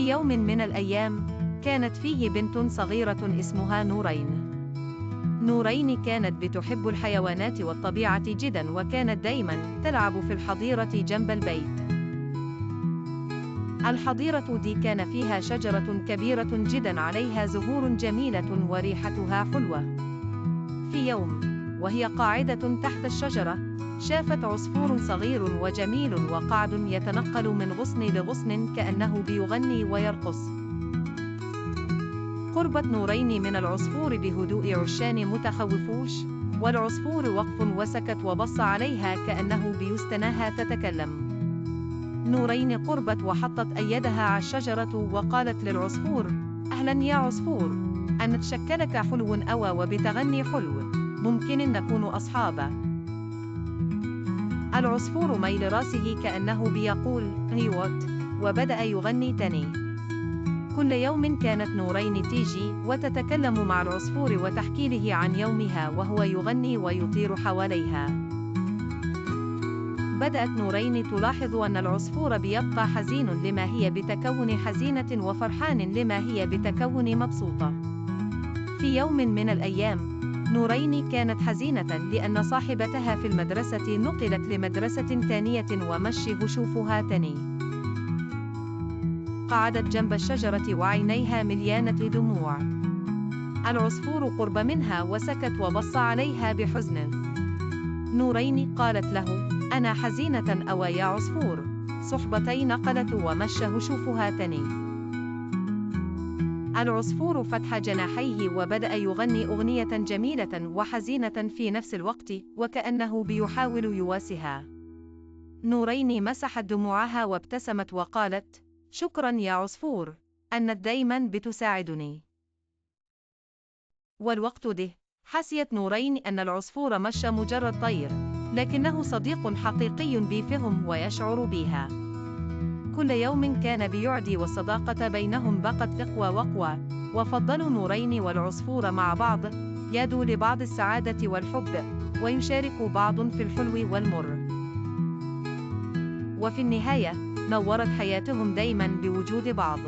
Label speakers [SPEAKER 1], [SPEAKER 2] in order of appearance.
[SPEAKER 1] في يوم من الأيام، كانت فيه بنت صغيرة اسمها نورين. نورين كانت بتحب الحيوانات والطبيعة جدا، وكانت دايما تلعب في الحظيرة جنب البيت. الحظيرة دي كان فيها شجرة كبيرة جدا عليها زهور جميلة وريحتها حلوة. في يوم، وهي قاعدة تحت الشجرة، شافت عصفور صغير وجميل وقاعد يتنقل من غصن لغصن كأنه بيغني ويرقص. قربت نورين من العصفور بهدوء عشان متخوفوش، والعصفور وقف وسكت وبص عليها كأنه بيستناها تتكلم. نورين قربت وحطت أيدها على الشجرة وقالت للعصفور: أهلا يا عصفور، أنا شكلك حلو أوى وبتغني حلو، ممكن نكون أصحابا؟ العصفور ميل راسه كأنه بيقول أيوة، وبدأ يغني تاني. كل يوم كانت نورين تيجي وتتكلم مع العصفور وتحكي له عن يومها وهو يغني ويطير حواليها. بدأت نورين تلاحظ أن العصفور بيبقى حزين لما هي بتكون حزينة وفرحان لما هي بتكون مبسوطة. في يوم من الأيام، نورين كانت حزينة لأن صاحبتها في المدرسة نقلت لمدرسة تانية ومشي هشوفها تاني. قعدت جنب الشجرة وعينيها مليانة دموع. العصفور قرب منها وسكت وبص عليها بحزن. نورين قالت له: أنا حزينة أوى يا عصفور. صحبتي نقلت ومشى هشوفها تاني. العصفور فتح جناحيه وبدأ يغني أغنية جميلة وحزينة في نفس الوقت، وكأنه بيحاول يواسيها. نورين مسحت دموعها وابتسمت وقالت: شكرا يا عصفور، أنت دايما بتساعدني. والوقت ده، حسيت نورين أن العصفور مش مجرد طير، لكنه صديق حقيقي بيفهم ويشعر بيها. كل يوم كان بيعدي والصداقة بينهم بقت أقوى وأقوى، وفضلوا نورين والعصفور مع بعض، يدوا لبعض السعادة والحب، ويشاركوا بعض في الحلو والمر. وفي النهاية، نورت حياتهم دايما بوجود بعض.